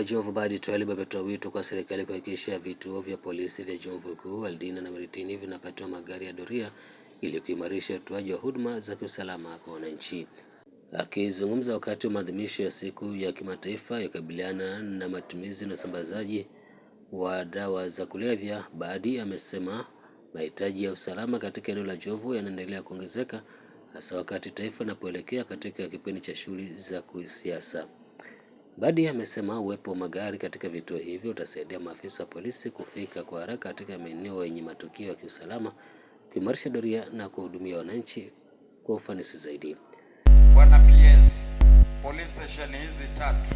wa Jomvu Badi Twalib ametoa wito kwa serikali kuhakikisha vituo vya polisi vya Jomvu Kuu, Aldina na Miritini vinapatiwa magari ya doria ili kuimarisha utoaji wa huduma za kiusalama kwa wananchi. Akizungumza wakati wa maadhimisho ya siku ya kimataifa ya kukabiliana na matumizi na usambazaji wa dawa za kulevya, Badi amesema mahitaji ya usalama katika eneo la Jomvu yanaendelea kuongezeka, hasa wakati taifa linapoelekea katika kipindi cha shughuli za kisiasa. Badi amesema uwepo wa magari katika vituo hivyo utasaidia maafisa wa polisi kufika kwa haraka katika maeneo yenye matukio ya kiusalama, kuimarisha doria na kuhudumia wananchi kwa ufanisi zaidi. Bwana PS, police station hizi tatu,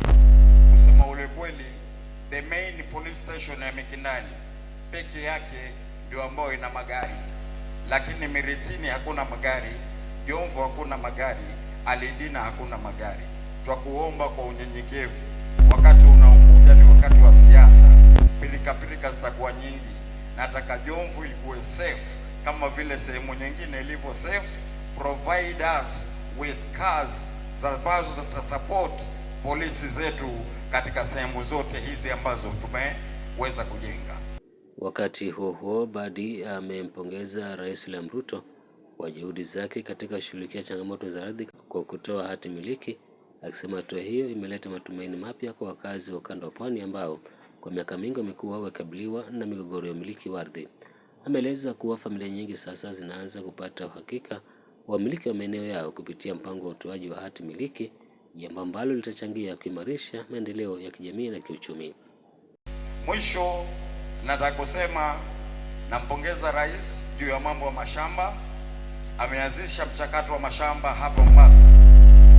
kusema ule kweli, the main police station ya Mikinani peke yake ndio ambayo ina magari, lakini Miritini hakuna magari, Jomvu hakuna magari, Aldina hakuna magari. Twakuomba kwa unyenyekevu, wakati unaokuja ni wakati wa siasa, pilika zitakuwa nyingi. Nataka Jomvu ikuwe safe kama vile sehemu nyingine ilivyo safe. Provide us with cars ambazo zitasupport polisi zetu katika sehemu zote hizi ambazo tumeweza kujenga. Wakati huo Badi amempongeza Rais William Ruto kwa juhudi zake katika kushughulikia changamoto za ardhi kwa kutoa hati miliki, akisema hatua hiyo imeleta matumaini mapya kwa wakazi wa ukanda wa Pwani ambao kwa miaka mingi wamekuwa wakabiliwa na migogoro ya umiliki wa ardhi. Ameeleza kuwa familia nyingi sasa zinaanza kupata uhakika wa umiliki wa maeneo yao kupitia mpango wa utoaji wa hati miliki, jambo ambalo litachangia kuimarisha maendeleo ya kijamii na kiuchumi. Mwisho nataka kusema nampongeza Rais juu ya mambo ya mashamba. Ameanzisha mchakato wa mashamba hapa Mombasa,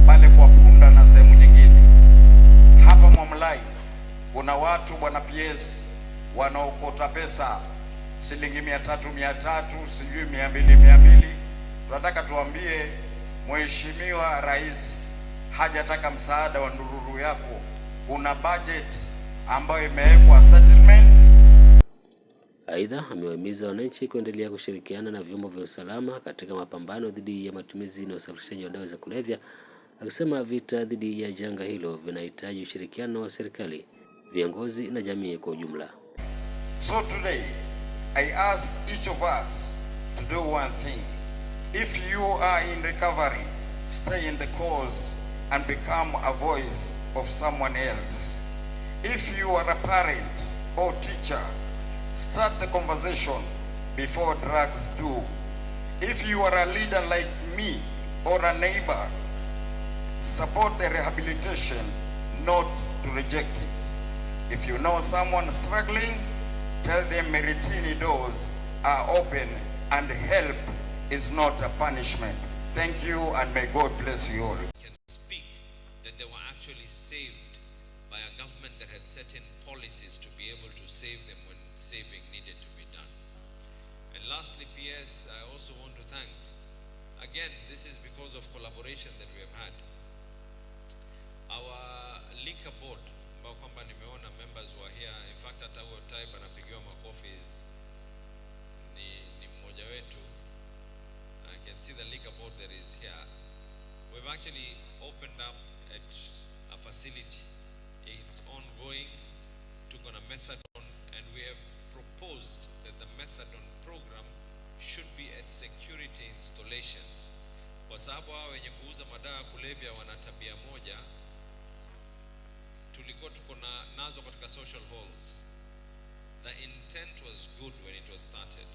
pale kwa Punda na sehemu nyingine. Hapa Mwamlai kuna watu Bwana PS wanaokota pesa shilingi 300 sijui 200. Tunataka tuambie Mheshimiwa Rais hajataka msaada wa ndururu yako. Kuna budget ambayo imewekwa settlement. Aidha, amewahimiza wananchi kuendelea kushirikiana na vyombo vya usalama katika mapambano dhidi ya matumizi na usafirishaji wa dawa za kulevya, akisema vita dhidi ya janga hilo vinahitaji ushirikiano wa serikali, viongozi na jamii kwa ujumla. So today I ask each of us to do one thing. If you are in recovery, stay in the cause and become a voice of someone else. If you are a parent or teacher, start the conversation before drugs do. If you are a leader like me or a neighbor, support the rehabilitation, not to reject it. If you know someone struggling, tell them Miritini doors are open and help is not a punishment. Thank you and may God bless you all. Can speak that they were actually saved by a government that had certain policies to be able to save them when saving needed to be done. And lastly, PS, I also want to thank, again, this is because of collaboration that we have had. Our liquor board, ambao kwamba nimeona members were here, in fact hata huo type anapigiwa makofi ni mmoja wetu. I can see the liquor board that is here. We've actually opened up at a facility. It's ongoing, took on a methadone, and we have proposed that the methadone program should be at security installations. Kwa sababu hao wenye kuuza madawa ya kulevya wana tabia moja, tulikuwa tuko nazo katika social halls. The intent was good when it was started,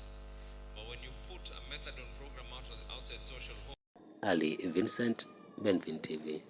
but when you put a methadone program outside social halls. Ali Vincent, Benvin TV.